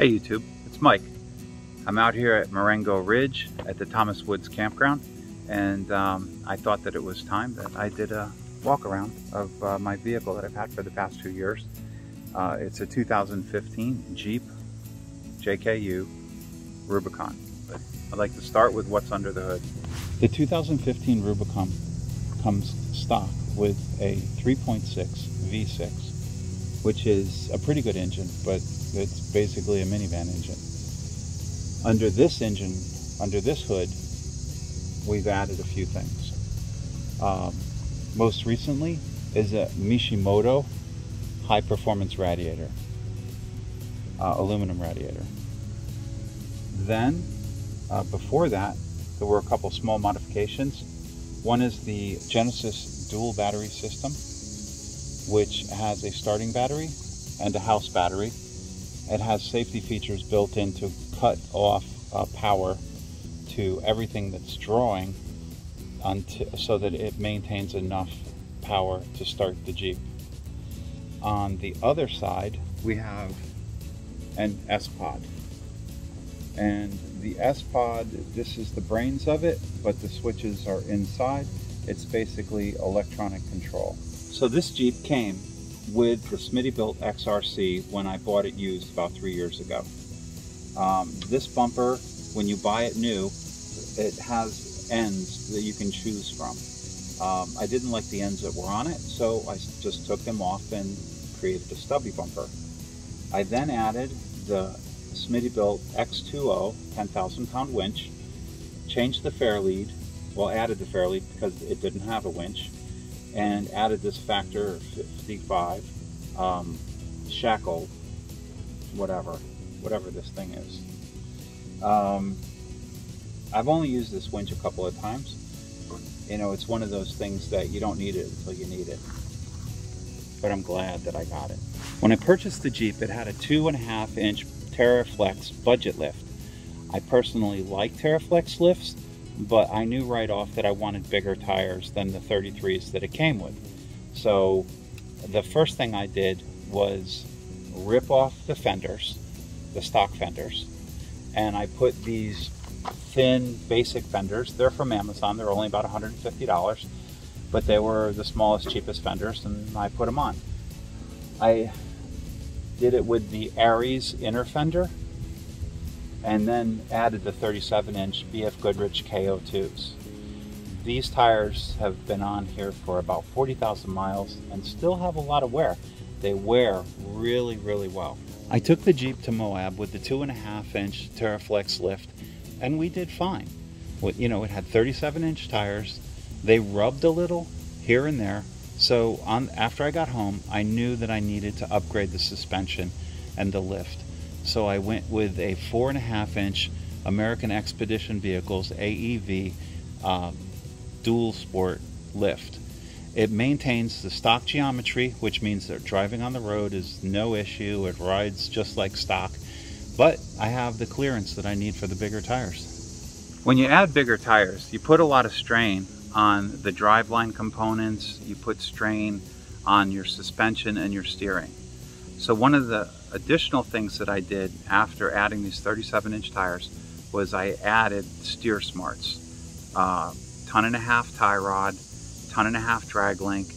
Hey YouTube, it's Mike. I'm out here at Marengo Ridge at the Thomas Woods Campground, and I thought that it was time that I did a walk around of my vehicle that I've had for the past 2 years. It's a 2015 Jeep JKU Rubicon. But I'd like to start with what's under the hood. The 2015 Rubicon comes stock with a 3.6 V6, which is a pretty good engine, but it's basically a minivan engine. Under this engine, under this hood, we've added a few things. Most recently is a Mishimoto high performance radiator, aluminum radiator. Then, before that, there were a couple small modifications. One is the Genesis dual battery system, which has a starting battery and a house battery. It has safety features built in to cut off power to everything that's drawing so that it maintains enough power to start the Jeep. On the other side, we have an Spod. And the Spod, this is the brains of it, but the switches are inside. It's basically electronic control. So this Jeep came with the Smittybilt XRC when I bought it used about 3 years ago. This bumper, when you buy it new, it has ends that you can choose from. I didn't like the ends that were on it, so I just took them off and created a stubby bumper. I then added the Smittybilt X2O 10,000 pound winch, changed the fairlead, well, added the fairlead because it didn't have a winch, and added this factor 55 shackle, whatever this thing is. I've only used this winch a couple of times. You know, it's one of those things that you don't need it until you need it. But I'm glad that I got it. When I purchased the Jeep, it had a 2.5 inch TerraFlex budget lift. I personally like TerraFlex lifts, but I knew right off that I wanted bigger tires than the 33s that it came with. So the first thing I did was rip off the fenders, the stock fenders, and I put these thin basic fenders. They're from Amazon. They're only about $150, but they were the smallest, cheapest fenders, and I put them on. I did it with the Aries inner fender, and then added the 37-inch BF Goodrich KO2s. These tires have been on here for about 40,000 miles and still have a lot of wear. They wear really, really well. I took the Jeep to Moab with the 2.5 inch TerraFlex lift, and we did fine. You know, it had 37-inch tires. They rubbed a little here and there. So after I got home, I knew that I needed to upgrade the suspension and the lift. So I went with a 4.5 inch American Expedition Vehicles AEV dual sport lift. It maintains the stock geometry, which means that driving on the road is no issue. It rides just like stock, but I have the clearance that I need for the bigger tires. When you add bigger tires, you put a lot of strain on the driveline components, you put strain on your suspension and your steering. So one of the additional things that I did after adding these 37-inch tires was I added steer smarts. 1.5 tie rod, 1.5 drag link,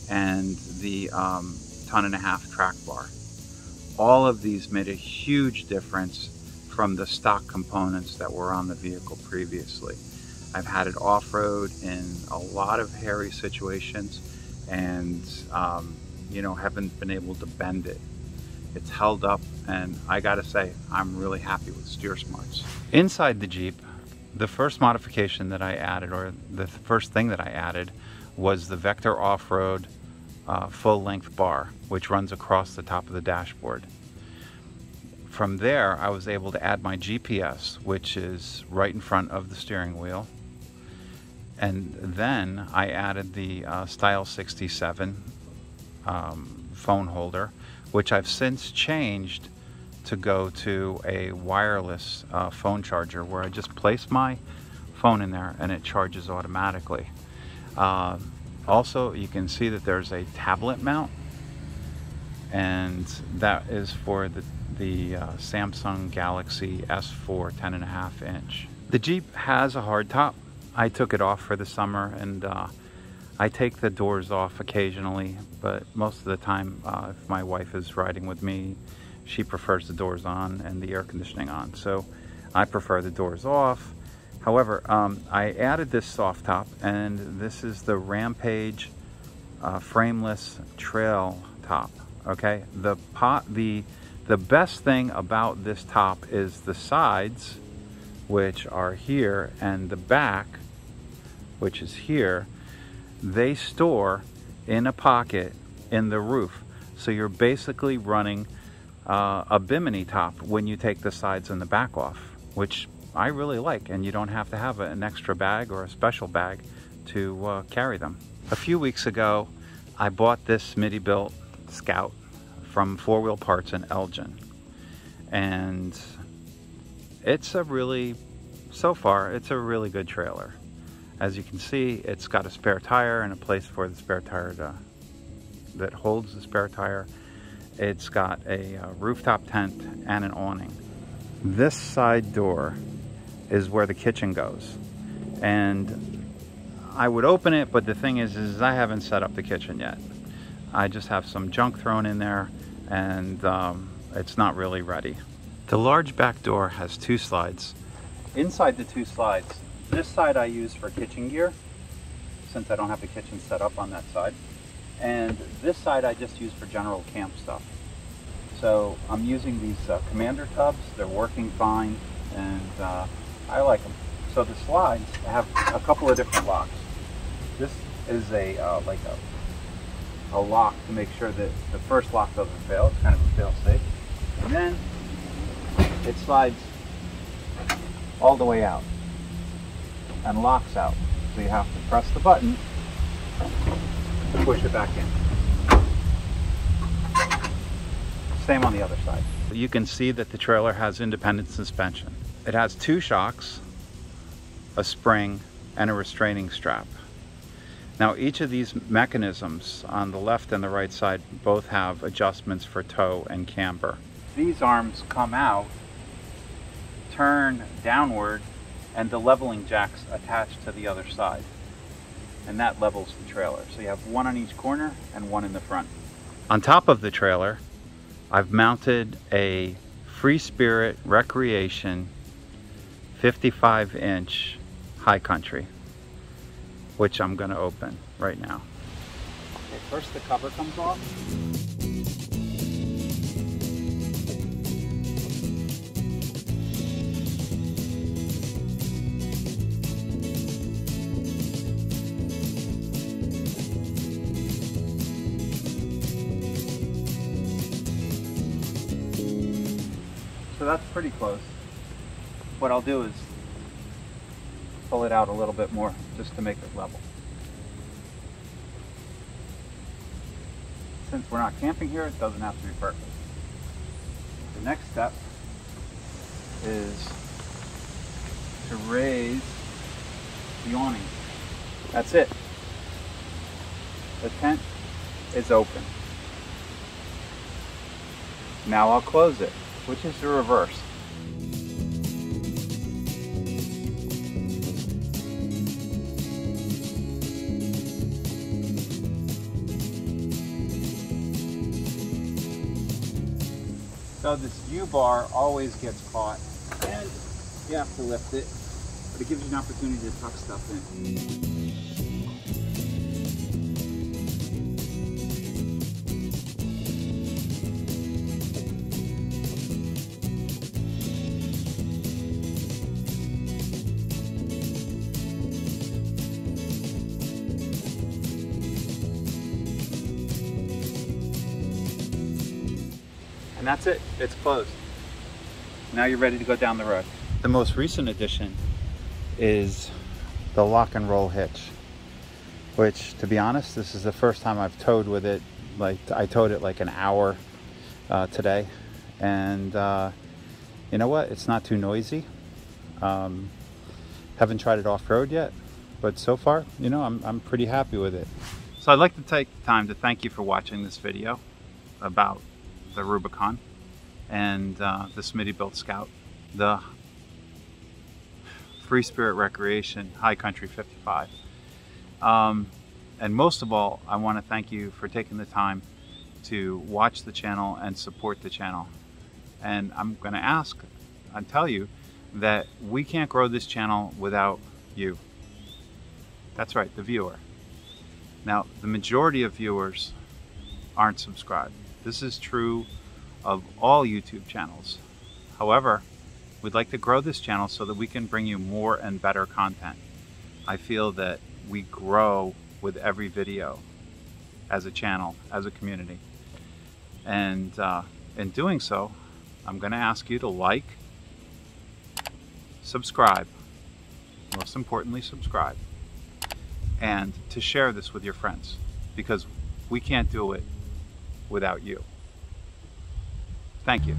and the 1.5 track bar. All of these made a huge difference from the stock components that were on the vehicle previously. I've had it off-road in a lot of hairy situations, and you know, haven't been able to bend it. It's held up, and I gotta say, I'm really happy with steer smarts. Inside the Jeep, the first modification that I added, or the first thing that I added, was the Vector Offroad full-length bar, which runs across the top of the dashboard. From there, I was able to add my GPS, which is right in front of the steering wheel. And then I added the Style 67 phone holder, which I've since changed to go to a wireless phone charger, where I just place my phone in there and it charges automatically. Also, you can see that there's a tablet mount, and that is for the Samsung Galaxy S4 10.5 inch. The Jeep has a hard top. I took it off for the summer, and I take the doors off occasionally, but most of the time if my wife is riding with me, she prefers the doors on and the air conditioning on, so I prefer the doors off. However, I added this soft top, and this is the Rampage frameless trail top. Okay, the best thing about this top is the sides, which are here, and the back, which is here. They store in a pocket in the roof, so you're basically running a bimini top when you take the sides and the back off, which I really like, and you don't have to have an extra bag or a special bag to carry them. A few weeks ago, I bought this Smittybilt Scout from 4 Wheel Parts in Elgin, and so far it's a really good trailer. As you can see, it's got a spare tire and a place for the spare tire that holds the spare tire. It's got a rooftop tent and an awning. This side door is where the kitchen goes, and I would open it, but the thing is I haven't set up the kitchen yet. I just have some junk thrown in there, and it's not really ready. The large back door has 2 slides. Inside the 2 slides, this side I use for kitchen gear, since I don't have the kitchen set up on that side. And this side I just use for general camp stuff. So I'm using these Commander tubs. They're working fine, and I like them. So the slides have a couple of different locks. This is like a lock to make sure that the first lock doesn't fail. It's kind of a fail-safe. And then it slides all the way out and locks out. So you have to press the button to push it back in. Same on the other side. You can see that the trailer has independent suspension. It has 2 shocks, a spring, and a restraining strap. Now each of these mechanisms on the left and the right side both have adjustments for tow and camber. These arms come out, turn downward, and the leveling jacks attached to the other side, and that levels the trailer. So you have 1 on each corner and 1 in the front. On top of the trailer, I've mounted a Free Spirit Recreation 55-inch High Country, which I'm going to open right now. Okay, first the cover comes off. So that's pretty close. What I'll do is pull it out a little bit more just to make it level. Since we're not camping here, it doesn't have to be perfect. The next step is to raise the awning. That's it. The tent is open. Now I'll close it, which is the reverse. So this U-bar always gets caught, and you have to lift it, but it gives you an opportunity to tuck stuff in. And that's it, it's closed. Now you're ready to go down the road. The most recent addition is the lock and roll hitch, which, to be honest, this is the first time I've towed with it. Like, I towed it like an hour today, and you know what, it's not too noisy. Haven't tried it off-road yet, but so far, you know, I'm pretty happy with it. So I'd like to take the time to thank you for watching this video about the Rubicon. and the Smittybilt Scout, the Free Spirit Recreation High Country 55. And most of all, I want to thank you for taking the time to watch the channel and support the channel. And I'm going to ask and tell you that we can't grow this channel without you. That's right, the viewer. Now, the majority of viewers aren't subscribed. This is true of all YouTube channels. However, we'd like to grow this channel so that we can bring you more and better content. I feel that we grow with every video as a channel, as a community. And in doing so, I'm going to ask you to like, subscribe, most importantly subscribe, and to share this with your friends, because we can't do it without you. Thank you.